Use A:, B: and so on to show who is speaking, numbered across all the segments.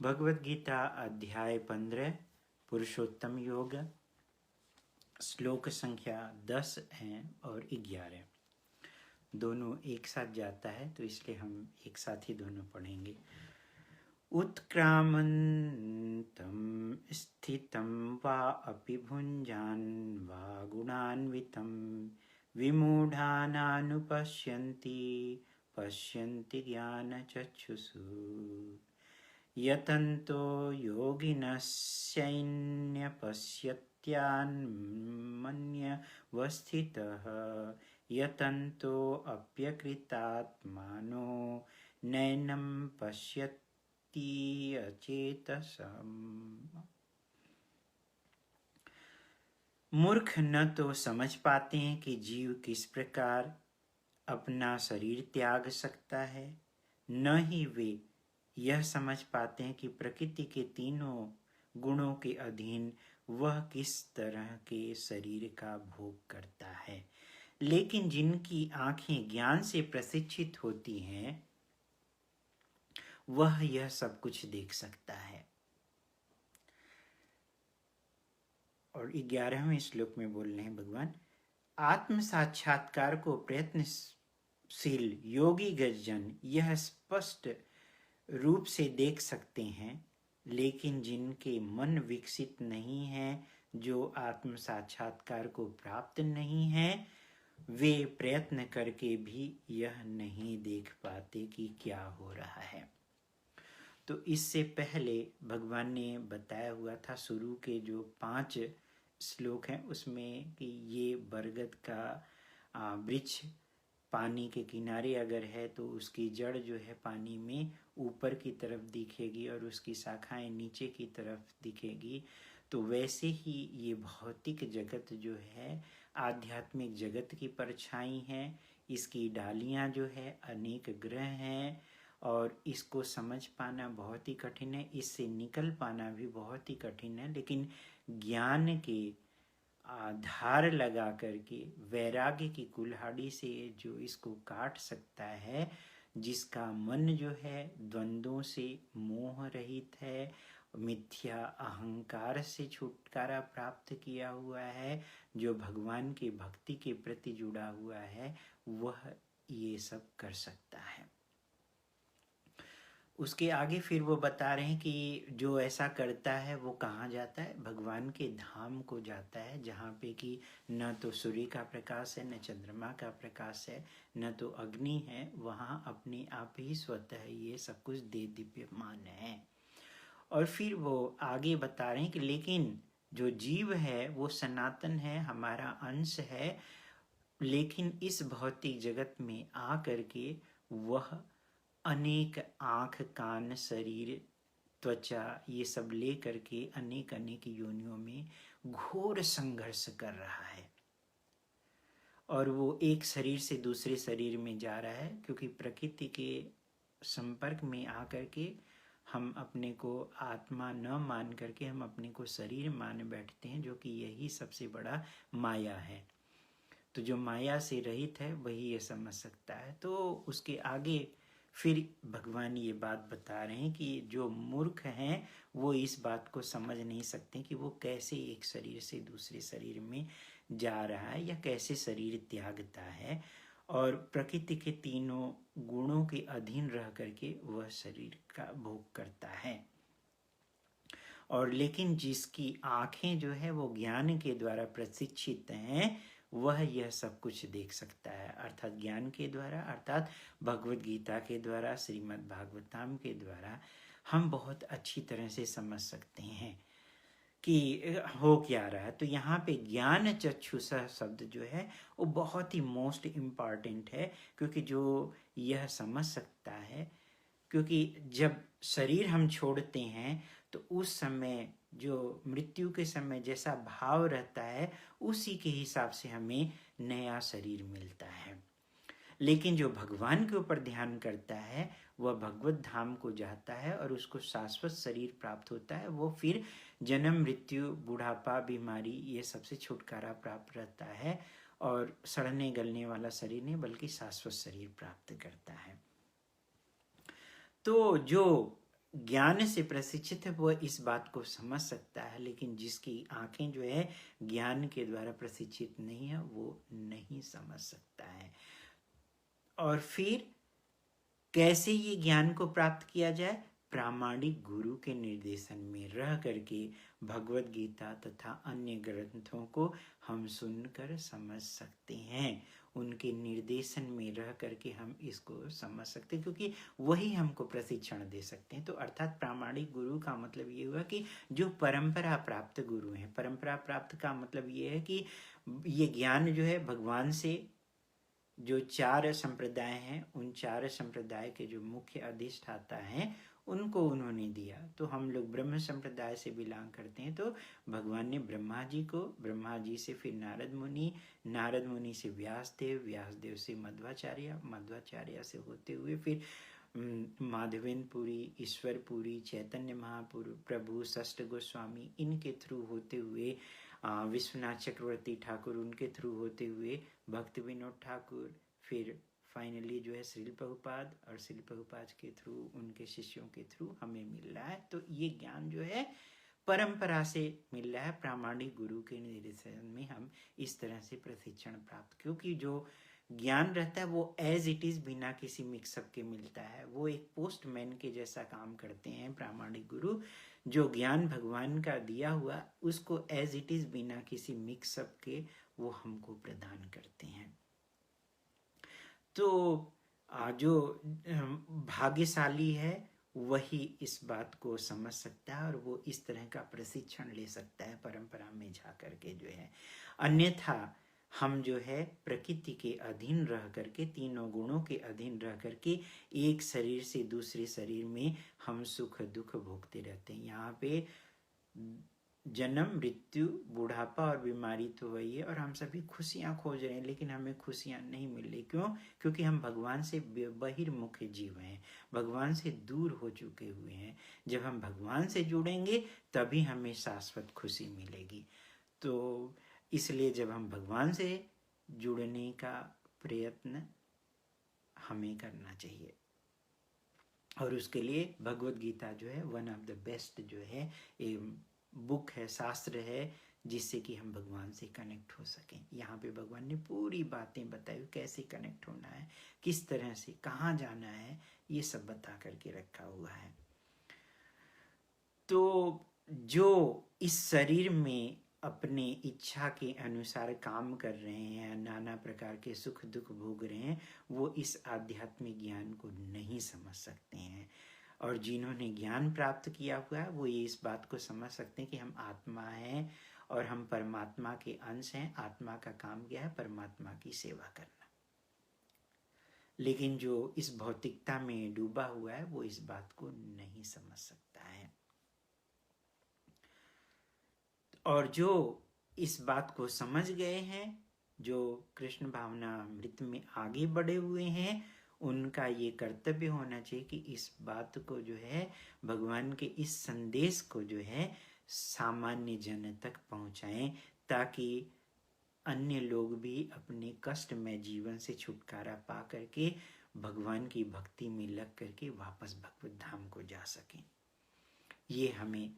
A: भगवद गीता अध्याय 15 पुरुषोत्तम योग श्लोक संख्या 10 है और 11 दोनों एक साथ जाता है, तो इसलिए हम एक साथ ही दोनों पढ़ेंगे। उत्क्रामन्तं स्थितं वा अपि भुञ्जान् वा गुणान्वितं विमूढानानुपश्यन्ति पश्यन्ति ज्ञानचक्षुषु यतन्तो योगिनश्चैन्यपश्यत्यान्मन्यवस्थितः यतन्तो अप्यकृतात्मानो नैनं पश्यति अचेतसम्। मूर्ख न तो समझ पाते हैं कि जीव किस प्रकार अपना शरीर त्याग सकता है, न ही वे यह समझ पाते हैं कि प्रकृति के तीनों गुणों के अधीन वह किस तरह के शरीर का भोग करता है। लेकिन जिनकी आंखें ज्ञान से प्रशिक्षित होती हैं, वह यह सब कुछ देख सकता है। और 11वें श्लोक में बोल रहे हैं भगवान, आत्म साक्षात्कार को प्रयत्नशील योगी गजन यह स्पष्ट रूप से देख सकते हैं, लेकिन जिनके मन विकसित नहीं है, जो आत्म साक्षात्कार को प्राप्त नहीं है, वे प्रयत्न करके भी यह नहीं देख पाते कि क्या हो रहा है। तो इससे पहले भगवान ने बताया हुआ था शुरू के जो 5 श्लोक हैं उसमें कि ये बरगद का वृक्ष पानी के किनारे अगर है तो उसकी जड़ जो है पानी में ऊपर की तरफ दिखेगी और उसकी शाखाएं नीचे की तरफ दिखेगी। तो वैसे ही ये भौतिक जगत जो है आध्यात्मिक जगत की परछाई है। इसकी डालियां जो है अनेक ग्रह हैं और इसको समझ पाना बहुत ही कठिन है, इससे निकल पाना भी बहुत ही कठिन है। लेकिन ज्ञान के आधार लगा करके वैराग्य की कुल्हाड़ी से जो इसको काट सकता है, जिसका मन जो है द्वंद्वों से मोह रहित है, मिथ्या अहंकार से छुटकारा प्राप्त किया हुआ है, जो भगवान के भक्ति के प्रति जुड़ा हुआ है, वह ये सब कर सकता है। उसके आगे फिर वो बता रहे हैं कि जो ऐसा करता है वो कहाँ जाता है, भगवान के धाम को जाता है, जहाँ पे कि न तो सूर्य का प्रकाश है, न चंद्रमा का प्रकाश है, न तो अग्नि है। वहाँ अपने आप ही स्वतः ये सब कुछ दे दिव्यमान है। और फिर वो आगे बता रहे हैं कि लेकिन जो जीव है वो सनातन है, हमारा अंश है, लेकिन इस भौतिक जगत में आ करके वह अनेक आँख, कान, शरीर, त्वचा ये सब ले करके अनेक अनेक योनियों में घोर संघर्ष कर रहा है। और वो एक शरीर से दूसरे शरीर में जा रहा है, क्योंकि प्रकृति के संपर्क में आकर के हम अपने को आत्मा न मान करके हम अपने को शरीर मान बैठते हैं, जो कि यही सबसे बड़ा माया है। तो जो माया से रहित है वही ये समझ सकता है। तो उसके आगे फिर भगवान ये बात बता रहे हैं कि जो मूर्ख हैं वो इस बात को समझ नहीं सकते कि वो कैसे एक शरीर से दूसरे शरीर में जा रहा है या कैसे शरीर त्यागता है, और प्रकृति के तीनों गुणों के अधीन रह करके वह शरीर का भोग करता है। और लेकिन जिसकी आँखें जो है वो ज्ञान के द्वारा प्रशिक्षित हैं, वह यह सब कुछ देख सकता है, अर्थात ज्ञान के द्वारा, अर्थात भगवद गीता के द्वारा, श्रीमद् भागवतम के द्वारा हम बहुत अच्छी तरह से समझ सकते हैं कि हो क्या रहा है। तो यहाँ पे ज्ञान चक्षुषा शब्द जो है वो बहुत ही मोस्ट इम्पॉर्टेंट है, क्योंकि जो यह समझ सकता है, क्योंकि जब शरीर हम छोड़ते हैं तो उस समय जो मृत्यु के समय जैसा भाव रहता है उसी के हिसाब से हमें नया शरीर मिलता है। लेकिन जो भगवान के ऊपर ध्यान करता है वह भगवत धाम को जाता है और उसको शाश्वत शरीर प्राप्त होता है। वो फिर जन्म, मृत्यु, बुढ़ापा, बीमारी ये सबसे छुटकारा प्राप्त रहता है और सड़ने गलने वाला शरीर नहीं बल्कि शाश्वत शरीर प्राप्त करता है। तो जो ज्ञान से प्रशिक्षित है वह इस बात को समझ सकता है, लेकिन जिसकी आंखें जो है ज्ञान के द्वारा प्रशिक्षित नहीं है वो नहीं समझ सकता है। और फिर कैसे ये ज्ञान को प्राप्त किया जाए? प्रामाणिक गुरु के निर्देशन में रह करके भगवत गीता तथा अन्य ग्रंथों को हम सुनकर समझ सकते हैं। उनके निर्देशन में रह करके हम इसको समझ सकते हैं, क्योंकि वही हमको प्रशिक्षण दे सकते हैं। तो अर्थात प्रामाणिक गुरु का मतलब ये हुआ कि जो परंपरा प्राप्त गुरु हैं। परंपरा प्राप्त का मतलब ये है कि ये ज्ञान जो है भगवान से, जो 4 संप्रदाय हैं उन 4 संप्रदाय के जो मुख्य अधिष्ठाता हैं उनको उन्होंने दिया। तो हम लोग ब्रह्म संप्रदाय से बिलोंग करते हैं, तो भगवान ने ब्रह्मा जी को, ब्रह्मा जी से फिर नारद मुनि, नारद मुनि से व्यासदेव, व्यासदेव से मध्वाचार्य, मध्वाचार्य से होते हुए फिर माधवेंद्रपुरी, ईश्वरपुरी, चैतन्य महाप्रभु, षष्ठ गोस्वामी, इनके थ्रू होते हुए विश्वनाथ चक्रवर्ती ठाकुर, उनके थ्रू होते हुए भक्त विनोद ठाकुर, फिर फाइनली जो है श्रील प्रभुपाद, और श्रील प्रभुपाद के थ्रू, उनके शिष्यों के थ्रू हमें मिल रहा है। तो ये ज्ञान जो है परंपरा से मिल रहा है। प्रामाणिक गुरु के निर्देशन में हम इस तरह से प्रशिक्षण प्राप्त, क्योंकि जो ज्ञान रहता है वो एज इट इज बिना किसी मिक्सअप के मिलता है। वो एक पोस्टमैन के जैसा काम करते हैं प्रामाणिक गुरु। जो ज्ञान भगवान का दिया हुआ उसको एज इट इज बिना किसी मिक्सअप के वो हमको प्रदान करते हैं। तो जो भाग्यशाली है वही इस बात को समझ सकता है और वो इस तरह का प्रशिक्षण ले सकता है परंपरा में जा करके जो है। अन्यथा हम जो है प्रकृति के अधीन रह करके, तीनों गुणों के अधीन रह करके एक शरीर से दूसरे शरीर में हम सुख दुख भोगते रहते हैं। यहाँ पे जन्म, मृत्यु, बुढ़ापा और बीमारी तो वही है, और हम सभी खुशियां खोज रहे हैं लेकिन हमें खुशियां नहीं मिल रही। क्यों? क्योंकि हम भगवान से बहिर्मुख जीव हैं, भगवान से दूर हो चुके हुए हैं। जब हम भगवान से जुड़ेंगे तभी हमें शाश्वत खुशी मिलेगी। तो इसलिए जब हम भगवान से जुड़ने का प्रयत्न हमें करना चाहिए, और उसके लिए भगवत गीता जो है वन ऑफ द बेस्ट जो है बुक है, शास्त्र है, जिससे कि हम भगवान से कनेक्ट हो सकें। यहाँ पे भगवान ने पूरी बातें बताई, कैसे कनेक्ट होना है, किस तरह से, कहाँ जाना है, ये सब बता करके रखा हुआ है। तो जो इस शरीर में अपने इच्छा के अनुसार काम कर रहे हैं, नाना प्रकार के सुख दुख भोग रहे हैं, वो इस आध्यात्मिक ज्ञान को नहीं समझ सकते हैं। और जिन्होंने ज्ञान प्राप्त किया हुआ है वो ये इस बात को समझ सकते हैं कि हम आत्मा हैं और हम परमात्मा के अंश हैं। आत्मा का काम क्या है? परमात्मा की सेवा करना। लेकिन जो इस भौतिकता में डूबा हुआ है वो इस बात को नहीं समझ सकता है। और जो इस बात को समझ गए हैं, जो कृष्ण भावना अमृत में आगे बढ़े हुए हैं, उनका ये कर्तव्य होना चाहिए कि इस बात को जो है, भगवान के इस संदेश को जो है सामान्य जन तक पहुंचाएं, ताकि अन्य लोग भी अपने कष्टमय जीवन से छुटकारा पा करके भगवान की भक्ति में लग करके वापस भगवत धाम को जा सकें। ये हमें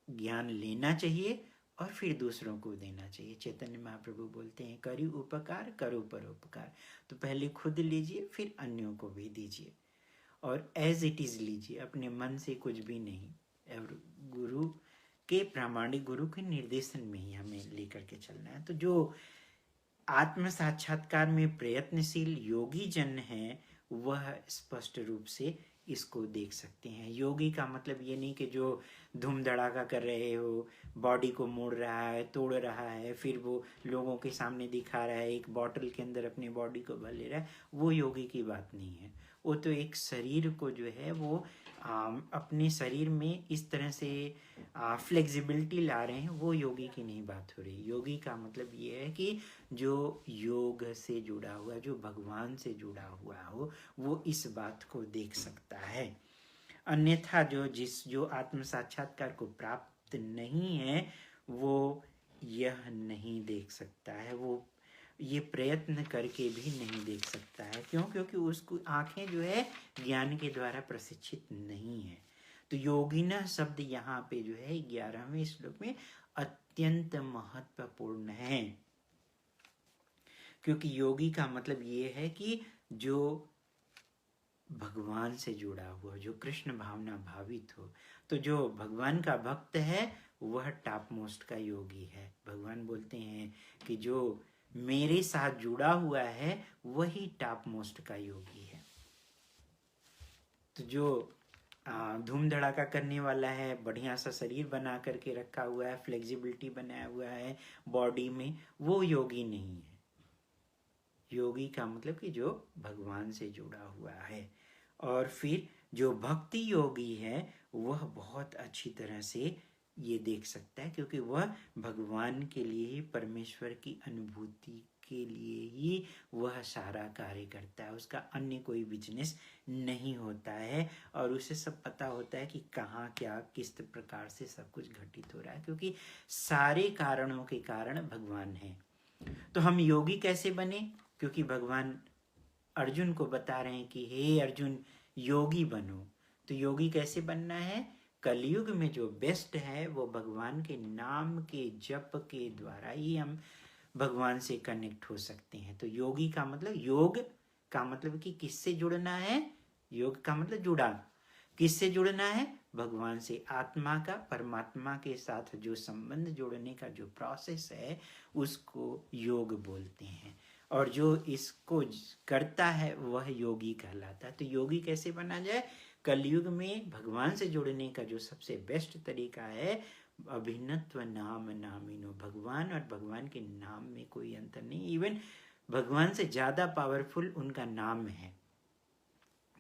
A: ज्ञान लेना चाहिए और फिर दूसरों को देना चाहिए। चैतन्य महाप्रभु बोलते हैं, करी उपकार करो परोपकार। तो पहले खुद लीजिए, फिर अन्यों को भी दीजिए, और एज इट इज लीजिए, अपने मन से कुछ भी नहीं। और गुरु के, प्रामाणिक गुरु के निर्देशन में ही हमें लेकर के चलना है। तो जो आत्म साक्षात्कार में प्रयत्नशील योगी जन हैं वह स्पष्ट रूप से इसको देख सकते हैं। योगी का मतलब ये नहीं कि जो धूम धड़ाका कर रहे हो, बॉडी को मोड़ रहा है, तोड़ रहा है, फिर वो लोगों के सामने दिखा रहा है, एक बॉटल के अंदर अपनी बॉडी को भर ले रहा है, वो योगी की बात नहीं है। वो तो एक शरीर को जो है वो अपने शरीर में इस तरह से फ्लेक्सिबिलिटी ला रहे हैं, वो योगी की नहीं बात हो रही। योगी का मतलब ये है कि जो योग से जुड़ा हुआ, जो भगवान से जुड़ा हुआ हो, वो इस बात को देख सकता है। अन्यथा जो आत्म साक्षात्कार को प्राप्त नहीं है वो यह नहीं देख सकता है। वो ये प्रयत्न करके भी नहीं देख सकता है। क्यों? क्योंकि उसको आंखें जो है ज्ञान के द्वारा प्रशिक्षित नहीं है। तो योगिना शब्द यहाँ पे जो है 11वें श्लोक में अत्यंत महत्वपूर्ण है, क्योंकि योगी का मतलब ये है कि जो भगवान से जुड़ा हुआ, जो कृष्ण भावना भावित हो। तो जो भगवान का भक्त है वह टॉप मोस्ट का योगी है। भगवान बोलते हैं कि जो मेरे साथ जुड़ा हुआ है वही टॉप मोस्ट का योगी है। तो जो धूम धड़ाका करने वाला है, बढ़िया सा शरीर बना करके रखा हुआ है, फ्लेक्सिबिलिटी बनाया हुआ है बॉडी में, वो योगी नहीं है। योगी का मतलब कि जो भगवान से जुड़ा हुआ है। और फिर जो भक्ति योगी है वह बहुत अच्छी तरह से ये देख सकता है, क्योंकि वह भगवान के लिए ही, परमेश्वर की अनुभूति के लिए ही वह सारा कार्य करता है। उसका अन्य कोई बिजनेस नहीं होता है और उसे सब पता होता है कि कहाँ क्या किस प्रकार से सब कुछ घटित हो रहा है, क्योंकि सारे कारणों के कारण भगवान है। तो हम योगी कैसे बने? क्योंकि भगवान अर्जुन को बता रहे हैं कि हे अर्जुन योगी बनो। तो योगी कैसे बनना है? कलयुग में जो बेस्ट है वो भगवान के नाम के जप के द्वारा ही हम भगवान से कनेक्ट हो सकते हैं। तो योगी का मतलब, योग का मतलब कि किससे जुड़ना है? योग का मतलब जुड़ा। किससे जुड़ना है? भगवान से। आत्मा का परमात्मा के साथ जो संबंध जोड़ने का जो प्रोसेस है उसको योग बोलते हैं। और जो इसको करता है वह योगी कहलाता है। तो योगी कैसे बना जाए? कलयुग में भगवान से जुड़ने का जो सबसे बेस्ट तरीका है, अभिन्नत्व नाम नामिनो। भगवान और भगवान के नाम में कोई अंतर नहीं। इवन भगवान से ज्यादा पावरफुल उनका नाम है,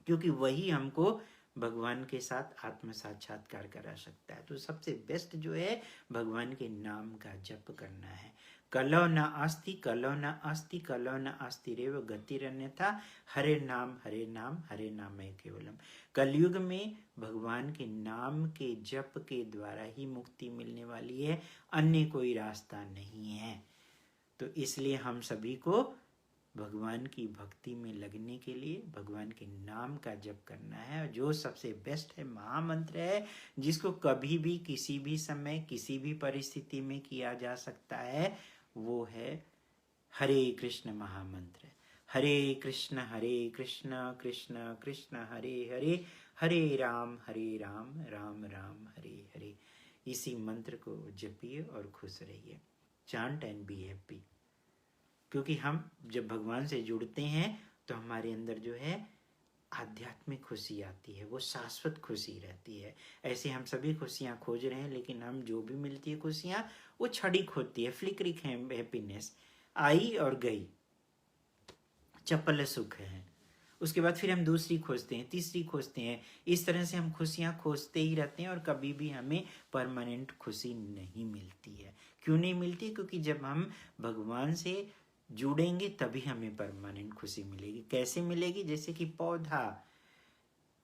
A: क्योंकि वही हमको भगवान के साथ आत्म साक्षात्कार करा सकता है। तो सबसे बेस्ट जो है भगवान के नाम का जप करना है। कलौ न अस्ति, कलौ न अस्ति, कलौ न अस्ति रेव गतिरन्यथा हरे नाम हरे नाम हरे नाम है केवलम। कलयुग में भगवान के नाम के जप के द्वारा ही मुक्ति मिलने वाली है, अन्य कोई रास्ता नहीं है। तो इसलिए हम सभी को भगवान की भक्ति में लगने के लिए भगवान के नाम का जप करना है। और जो सबसे बेस्ट है, महामंत्र है, जिसको कभी भी किसी भी समय किसी भी परिस्थिति में किया जा सकता है, वो है हरे कृष्ण महामंत्र। हरे कृष्ण कृष्ण कृष्ण हरे हरे, हरे राम राम राम हरे हरे। इसी मंत्र को जपिए और खुश रहिए। Chant and be happy. क्योंकि हम जब भगवान से जुड़ते हैं तो हमारे अंदर जो है आध्यात्मिक खुशी आती है, वो शाश्वत खुशी रहती है। ऐसे हम सभी खुशियां खोज रहे हैं, लेकिन हम जो भी मिलती है खुशियां वो क्षणिक होती है, फ्लिकरिक है। हैप्पीनेस आई और गई, चपल सुख है। उसके बाद फिर हम दूसरी खोजते हैं, तीसरी खोजते हैं। इस तरह से हम खुशियां खोजते ही रहते हैं और कभी भी हमें परमानेंट खुशी नहीं मिलती है। क्यों नहीं मिलती? क्योंकि जब हम भगवान से जुड़ेंगे तभी हमें परमानेंट खुशी मिलेगी। कैसे मिलेगी? जैसे कि पौधा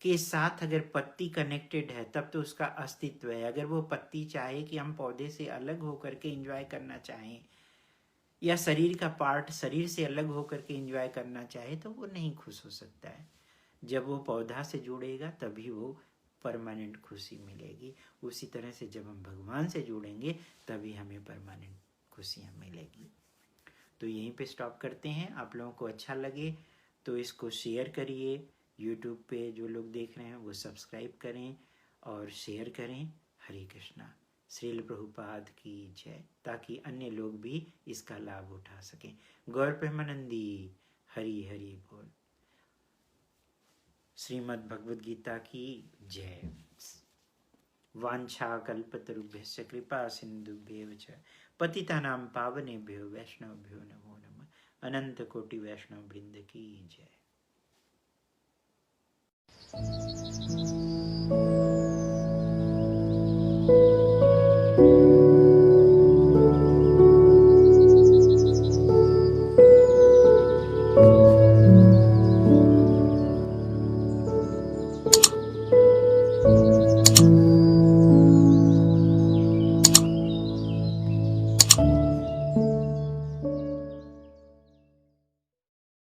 A: के साथ अगर पत्ती कनेक्टेड है तब तो उसका अस्तित्व है। अगर वो पत्ती चाहे कि हम पौधे से अलग होकर के एंजॉय करना चाहें, या शरीर का पार्ट शरीर से अलग होकर के एंजॉय करना चाहे, तो वो नहीं खुश हो सकता है। जब वो पौधा से जुड़ेगा तभी वो परमानेंट खुशी मिलेगी। उसी तरह से जब हम भगवान से जुड़ेंगे तभी हमें परमानेंट खुशियाँ मिलेगी। तो यहीं पे स्टॉप करते हैं। आप लोगों को अच्छा लगे तो इसको शेयर करिए। यूट्यूब पे जो लोग देख रहे हैं वो सब्सक्राइब करें और शेयर करें। हरे कृष्णा। श्रील प्रभुपाद की जय, ताकि अन्य लोग भी इसका लाभ उठा सकें। गौर प्रेमानंदी हरि हरि बोल। श्रीमद् भगवद गीता की जय। वांछा कल्पतरुभ्यश्च कृपा सिंधुभ्येव च पतितानां पावनेभ्यो वैष्णवभ्यो नमो नमः। अनंत कोटि वैष्णव वृंद की जय।